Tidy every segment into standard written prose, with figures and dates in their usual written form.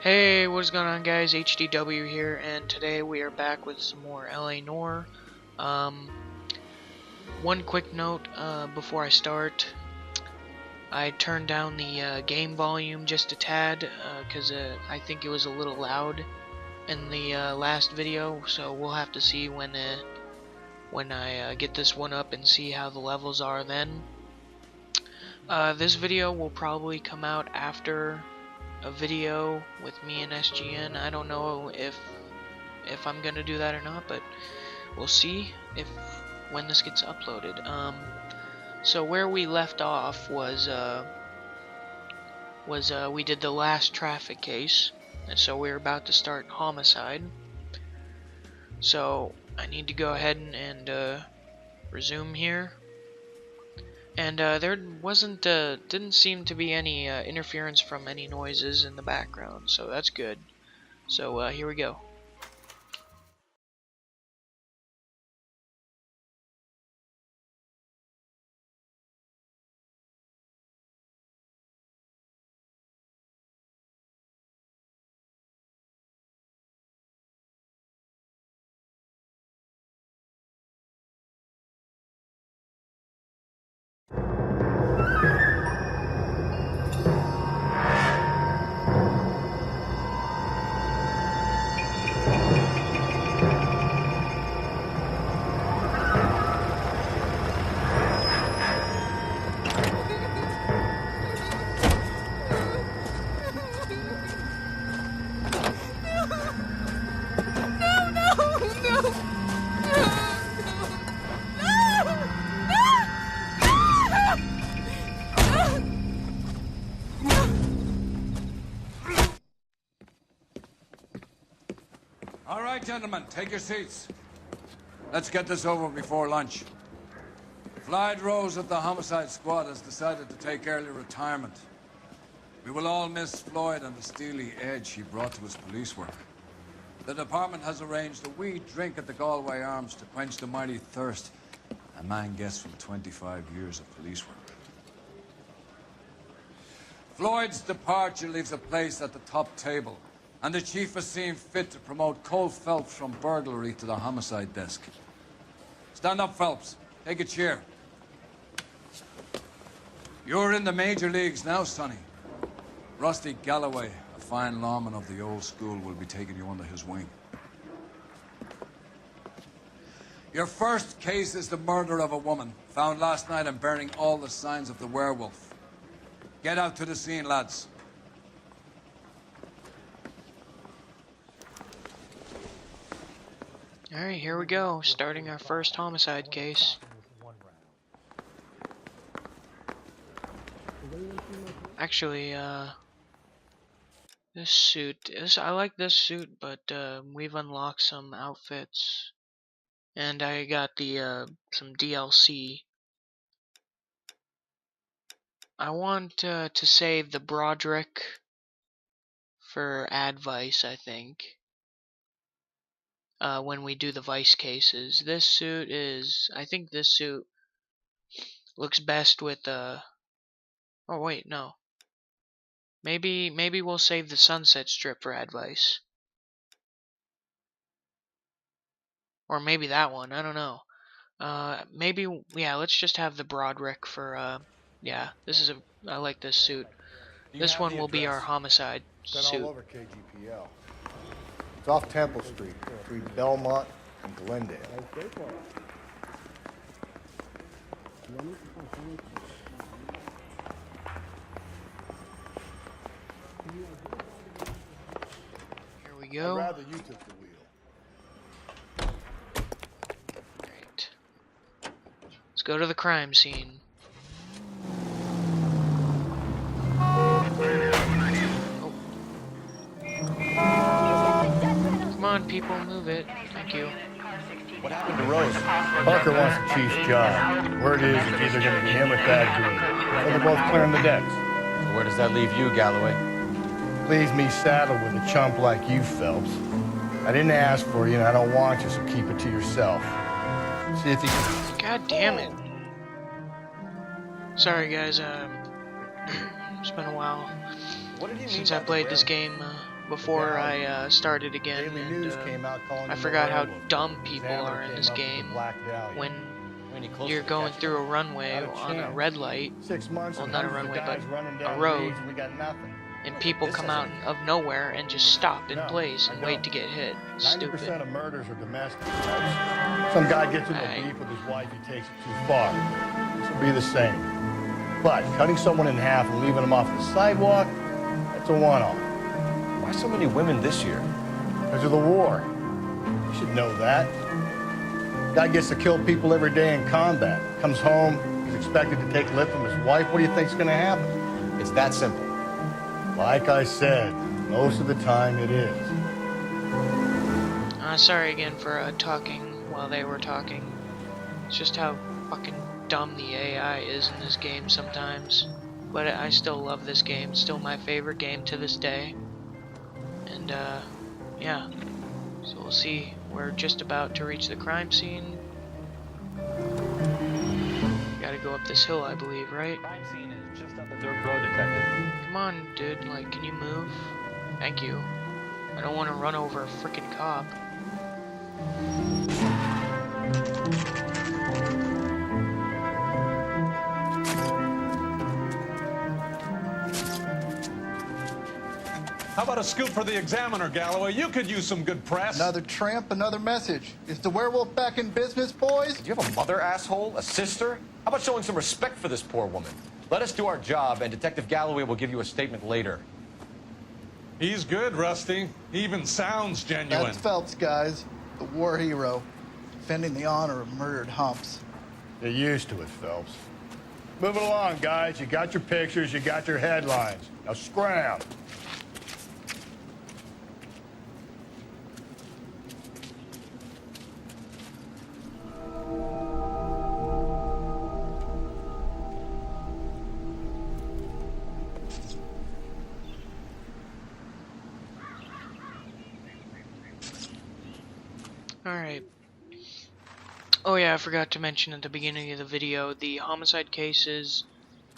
Hey, what's going on, guys? HDW here, and today we are back with some more LA Noire. One quick note before I start. I turned down the game volume just a tad because I think it was a little loud in the last video, so we'll have to see when I get this one up and see how the levels are then. This video will probably come out after a video with me and SGN. I don't know if I'm gonna do that or not, but we'll see when this gets uploaded. So where we left off was we did the last traffic case, and so we're about to start homicide. So I need to go ahead and resume here. And there didn't seem to be any interference from any noises in the background, so that's good. So here we go. All right, gentlemen, take your seats. Let's get this over before lunch. Floyd Rose of the homicide squad has decided to take early retirement. We will all miss Floyd and the steely edge he brought to his police work. The department has arranged a wee drink at the Galway Arms to quench the mighty thirst a man gets from 25 years of police work. Floyd's departure leaves a place at the top table, and the chief has seen fit to promote Cole Phelps from burglary to the homicide desk. Stand up, Phelps. Take a chair. You're in the major leagues now, Sonny. Rusty Galloway, a fine lawman of the old school, will be taking you under his wing. Your first case is the murder of a woman, found last night and bearing all the signs of the werewolf. Get out to the scene, lads. Alright, here we go, starting our first homicide case. Actually, this suit, I like this suit, but we've unlocked some outfits. And I got the some DLC. I want to save the Broderick for advice, I think. When we do the vice cases. This suit is, I think this suit looks best with oh wait, no. Maybe we'll save the Sunset Strip for advice. Or maybe that one, I don't know. Maybe, yeah, let's just have the Broderick for, yeah, I like this suit. This one will be our homicide suit. All over KGPL. It's off Temple Street, between Belmont and Glendale. Here we go. I'd rather you took the wheel. Great. Let's go to the crime scene. Come on, people, move it. Thank you. What happened to Rose? Parker wants the chief's job. Word is it's either going to be him or Thad Green. So they're both clearing the decks. So where does that leave you, Galloway? Leaves me saddled with a chump like you, Phelps. I didn't ask for you, and I don't want you, so keep it to yourself. See if you can... God damn it. Sorry, guys. It's been a while since I played this game. before I started again, Daily and News came out calling I him a forgot how werewolf. dumb people Examiner are in came this up with the game. Black Dahlia. When Any closer you're to going catching through them? a runway Not a on a chance. red light, 6 months well, and not a hundreds of runway, but guys running a down road, reeds and we got nothing. and people This come has out anything. of nowhere and just stop in No, place I and wait don't. to get hit. 90% Stupid. of murders are domestic. Folks. Some guy gets into a Hey. beef with his wife, he takes it too far. This will be the same. But cutting someone in half and leaving them off the sidewalk, that's a one-off. Why so many women this year? Because of the war. You should know that. Guy gets to kill people every day in combat. Comes home, he's expected to take lip from his wife. What do you think's gonna happen? It's that simple. Like I said, most of the time it is. Sorry again for talking while they were talking. It's just how fucking dumb the AI is in this game sometimes. But I still love this game. It's still my favorite game to this day. And yeah. So we'll see. We're just about to reach the crime scene. Gotta go up this hill, I believe, right? Crime scene is just up the dirt road, detective. Come on, dude. Like, can you move? Thank you. I don't want to run over a freaking cop. How about a scoop for the Examiner, Galloway? You could use some good press. Another tramp, another message. Is the werewolf back in business, boys? Do you have a mother, asshole? A sister? How about showing some respect for this poor woman? Let us do our job, and Detective Galloway will give you a statement later. He's good, Rusty. He even sounds genuine. That's Phelps, guys. The war hero. Defending the honor of murdered humps. Get used to it, Phelps. Move it along, guys. You got your pictures, you got your headlines. Now scram. Alright. Oh yeah, I forgot to mention at the beginning of the video, the homicide cases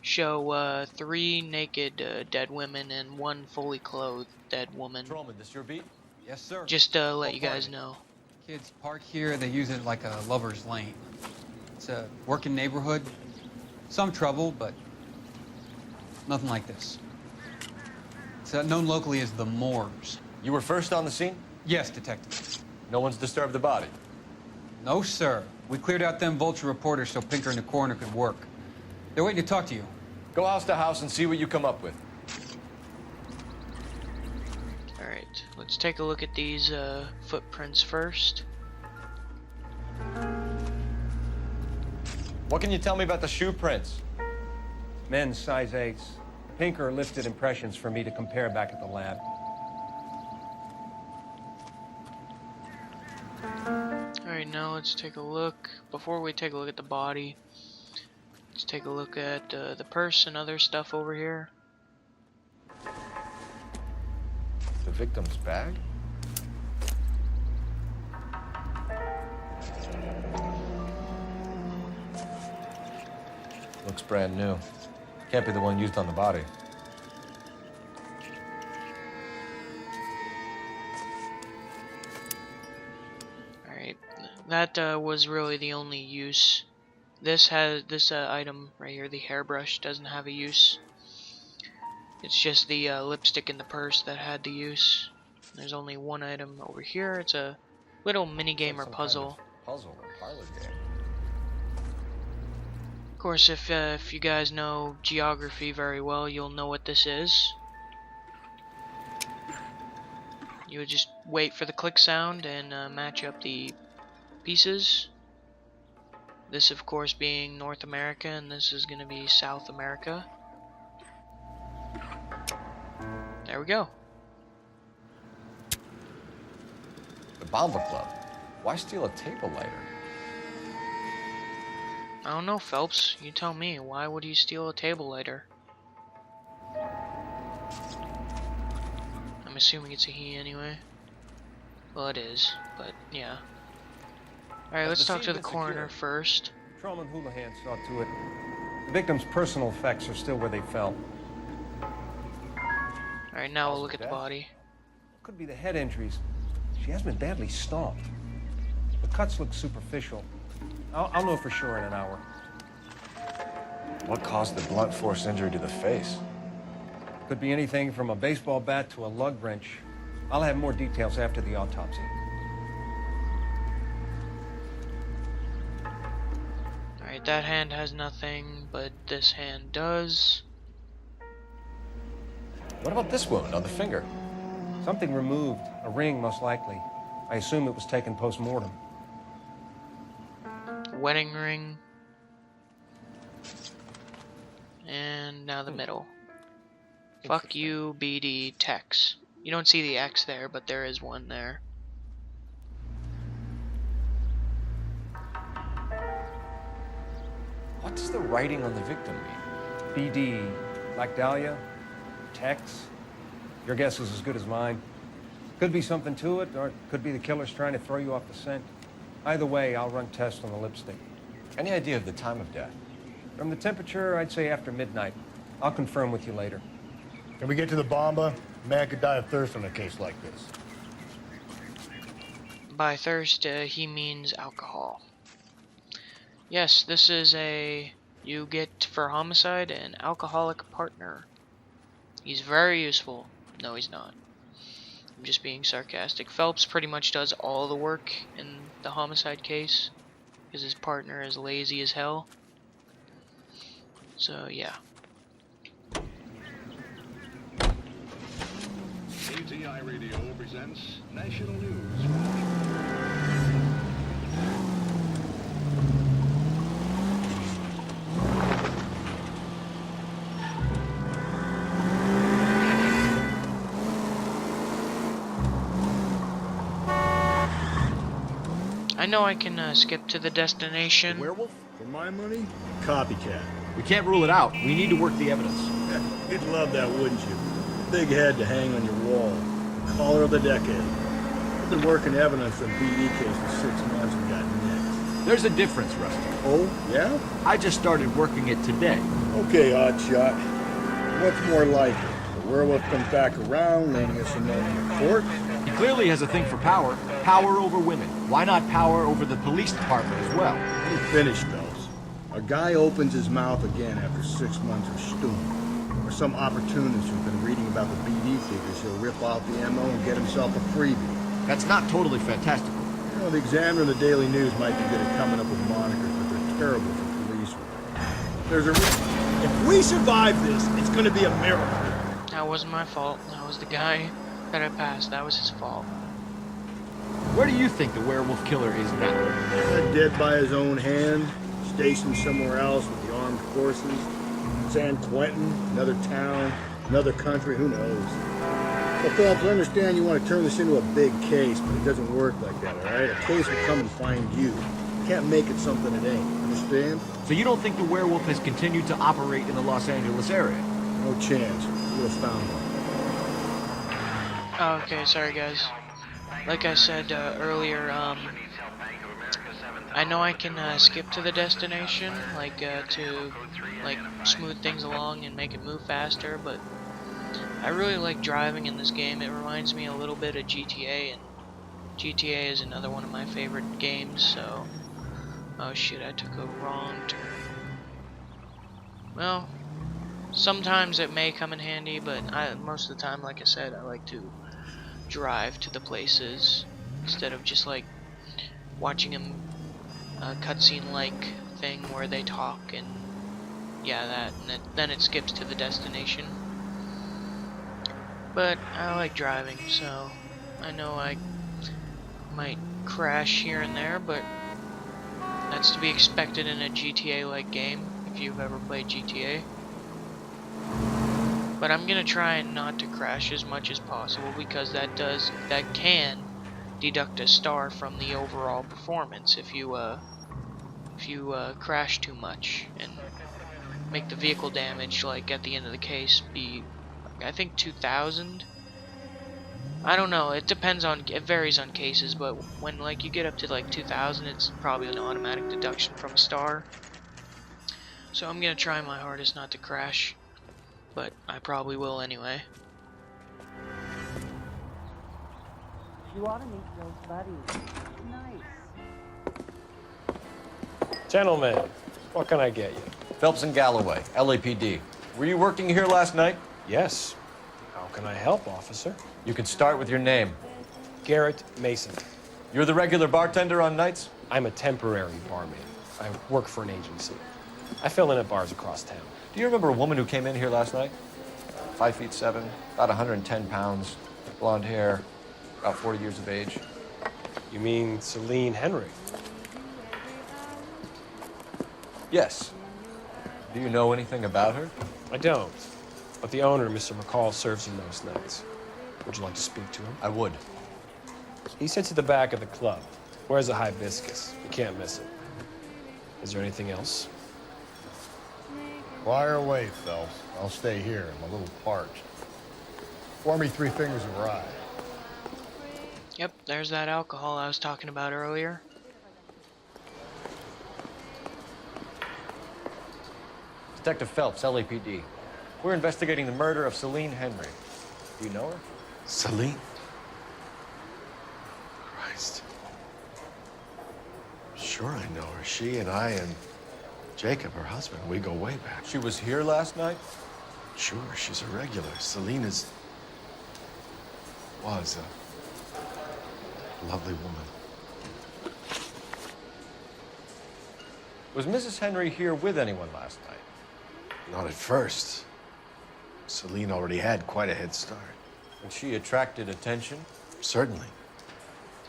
show 3 naked dead women and 1 fully clothed dead woman. Patrolman, this your beat? Yes, sir. Just to let you guys know. Kids park here, they use it like a lover's lane. It's a working neighborhood. Some trouble, but nothing like this. It's known locally as the Moors. You were first on the scene? Yes, detective. No one's disturbed the body. No, sir. We cleared out them vulture reporters so Pinker and the coroner could work. They're waiting to talk to you. Go house to house and see what you come up with. Alright, let's take a look at these footprints first. What can you tell me about the shoe prints? Men's size 8s. Pinker lifted impressions for me to compare back at the lab. Alright, now let's take a look. Before we take a look at the body, let's take a look at the purse and other stuff over here. The victim's bag? Looks brand new. Can't be the one used on the body. Alright, that was really the only use. This item right here, the hairbrush, doesn't have a use. It's just the lipstick in the purse that had the use. There's only one item over here. It's a little mini game or Some puzzle. kind of puzzle or parlor game. Of course, if you guys know geography very well, you'll know what this is. You would just wait for the click sound and match up the pieces. This, of course, being North America, and this is going to be South America. There we go. The Bomber Club. Why steal a table lighter? I don't know, Phelps. You tell me. Why would you steal a table lighter? I'm assuming it's a he anyway. Well, it is, but yeah. Alright, let's talk to the coroner first. Patrolman Houlihan saw to it. The victim's personal effects are still where they fell. Alright, now we'll look at the body. Could be the head injuries. She has been badly stomped. The cuts look superficial. I'll know for sure in an hour. What caused the blunt force injury to the face? Could be anything from a baseball bat to a lug wrench. I'll have more details after the autopsy. Alright, that hand has nothing, but this hand does. What about this wound on the finger? Something removed. A ring, most likely. I assume it was taken post-mortem. Wedding ring. And now the middle. Fuck you, BD Tex. You don't see the X there, but there is one there. What does the writing on the victim mean? BD, like Dahlia, Tex. Your guess is as good as mine. Could be something to it, or it could be the killer's trying to throw you off the scent. Either way, I'll run tests on the lipstick. Any idea of the time of death? From the temperature, I'd say after midnight. I'll confirm with you later. Can we get to the bomba? A man could die of thirst on a case like this. By thirst, he means alcohol. Yes, this is you get for homicide an alcoholic partner. He's very useful. No, he's not. I'm just being sarcastic. Phelps pretty much does all the work in the homicide case because his partner is lazy as hell. So yeah. ATI Radio presents National News. I know I can skip to the destination. Werewolf? For my money? Copycat. We can't rule it out. We need to work the evidence. You'd love that, wouldn't you? Big head to hang on your wall. Caller of the decade. I've been working evidence on BD case for 6 months and got nicked. There's a difference, Rusty. Oh, yeah? I just started working it today. Okay, hotshot. What's more likely? The werewolf comes back around, landing us a note in the court? He clearly has a thing for power. Power over women. Why not power over the police department as well? Let me finish, fellas. A guy opens his mouth again after 6 months of stewing. Or some opportunist who's been reading about the BD figures, he'll rip off the MO and get himself a freebie. That's not totally fantastical. You know, the Examiner and the Daily News might be good at coming up with monikers, but they're terrible for police work. There's a reason. If we survive this, it's going to be a miracle. That wasn't my fault. That was the guy that I passed. That was his fault. Where do you think the werewolf killer is now? Dead by his own hand, stationed somewhere else with the armed forces. San Quentin, another town, another country, who knows? Well, Phelps, I understand you want to turn this into a big case, but it doesn't work like that, all right? A case will come and find you. You can't make it something it ain't, understand? So you don't think the werewolf has continued to operate in the Los Angeles area? No chance. You would have found one. Oh, okay, sorry guys. Like I said earlier, I know I can skip to the destination, like to smooth things along and make it move faster, but I really like driving in this game. It reminds me a little bit of GTA, and GTA is another one of my favorite games, so... Oh shit, I took a wrong turn. Well, sometimes it may come in handy, but most of the time, like I said, I like to drive to the places instead of just like watching a cutscene like thing where they talk and yeah, that, and then it skips to the destination. But I like driving, so I know I might crash here and there, but that's to be expected in a GTA-like game, if you've ever played GTA. But I'm gonna try not to crash as much as possible, because that can deduct a star from the overall performance if you crash too much and make the vehicle damage, like at the end of the case, be I think 2,000. I don't know, it varies on cases, but when like you get up to like 2,000, it's probably an automatic deduction from a star. So I'm gonna try my hardest not to crash, but I probably will anyway. You ought to meet Joe's buddy. Nice. Gentlemen, what can I get you? Phelps and Galloway, LAPD. Were you working here last night? Yes. How can I help, officer? You can start with your name. Garrett Mason. You're the regular bartender on nights? I'm a temporary barmaid. I work for an agency. I fill in at bars across town. Do you remember a woman who came in here last night? 5'7", about 110 pounds, blonde hair, about 40 years of age. You mean Celine Henry? Yes. Do you know anything about her? I don't. But the owner, Mr. McCall, serves you most nights. Would you like to speak to him? I would. He sits at the back of the club. Wears a hibiscus. You can't miss it. Is there anything else? Fire away, Phelps. I'll stay here. I'm a little parched. Pour me 3 fingers of rye. Yep, there's that alcohol I was talking about earlier. Detective Phelps, LAPD. We're investigating the murder of Celine Henry. Do you know her? Celine? Christ. Sure I know her. She and I and Jacob, her husband, we go way back. She was here last night? Sure, she's a regular. Celine was a lovely woman. Was Mrs. Henry here with anyone last night? Not at first. Celine already had quite a head start. And she attracted attention? Certainly.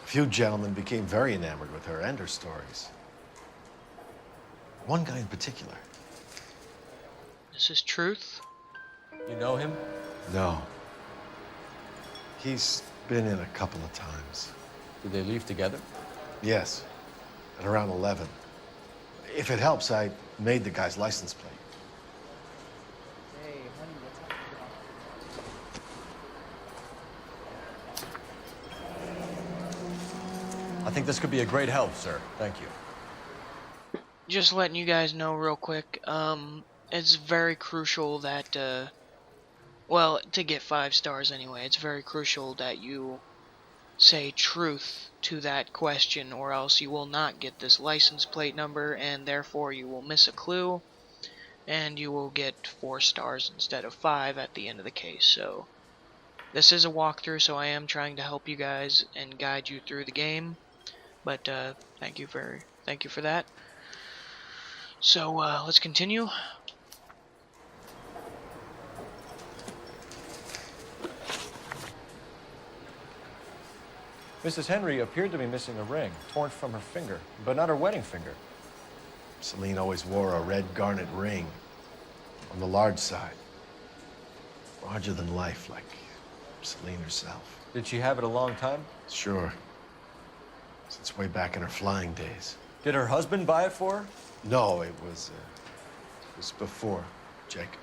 A few gentlemen became very enamored with her and her stories. One guy in particular. This is Truth? You know him? No. He's been in a couple of times. Did they leave together? Yes, at around 11. If it helps, I made the guy's license plate. Hey, honey, what's up? I think this could be a great help, sir. Thank you. Just letting you guys know real quick, it's very crucial that, well, to get 5 stars anyway, it's very crucial that you say truth to that question, or else you will not get this license plate number, and therefore you will miss a clue, and you will get 4 stars instead of 5 at the end of the case. So this is a walkthrough, so I am trying to help you guys and guide you through the game, but thank you for that. So let's continue. Mrs. Henry appeared to be missing a ring, torn from her finger, but not her wedding finger. Celine always wore a red garnet ring on the large side. Larger than life, like Celine herself. Did she have it a long time? Sure. Since way back in her flying days. Did her husband buy it for her? No, it was before Jacob.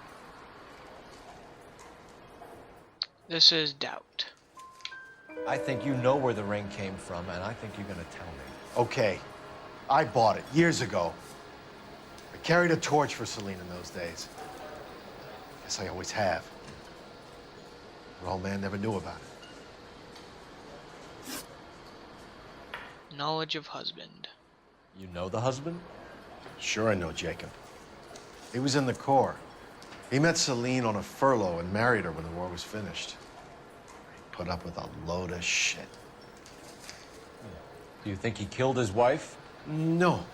This is Doubt. I think you know where the ring came from, and I think you're gonna tell me. Okay, I bought it years ago. I carried a torch for Celine in those days. Guess I always have. Her old man never knew about it. Knowledge of husband. You know the husband? Sure I know Jacob. He was in the Corps. He met Celine on a furlough and married her when the war was finished. He put up with a load of shit. Do you think he killed his wife? No.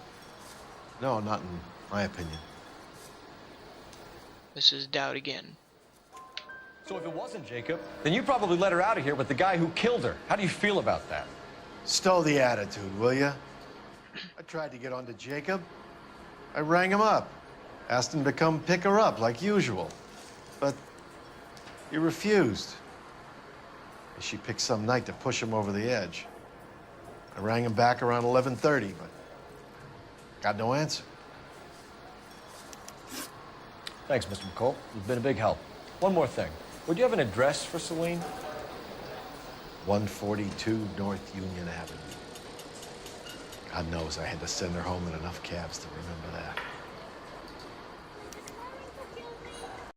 No, not in my opinion. This is Doubt again. So if it wasn't Jacob, then you probably let her out of here with the guy who killed her. How do you feel about that? Stow the attitude, will ya? I tried to get onto Jacob. I rang him up. Asked him to come pick her up, like usual. But he refused. She picked some night to push him over the edge. I rang him back around 11:30, but got no answer. Thanks, Mr. McCall. You've been a big help. One more thing. Would you have an address for Celine? 142 North Union Avenue. God knows I had to send her home in enough cabs to remember that.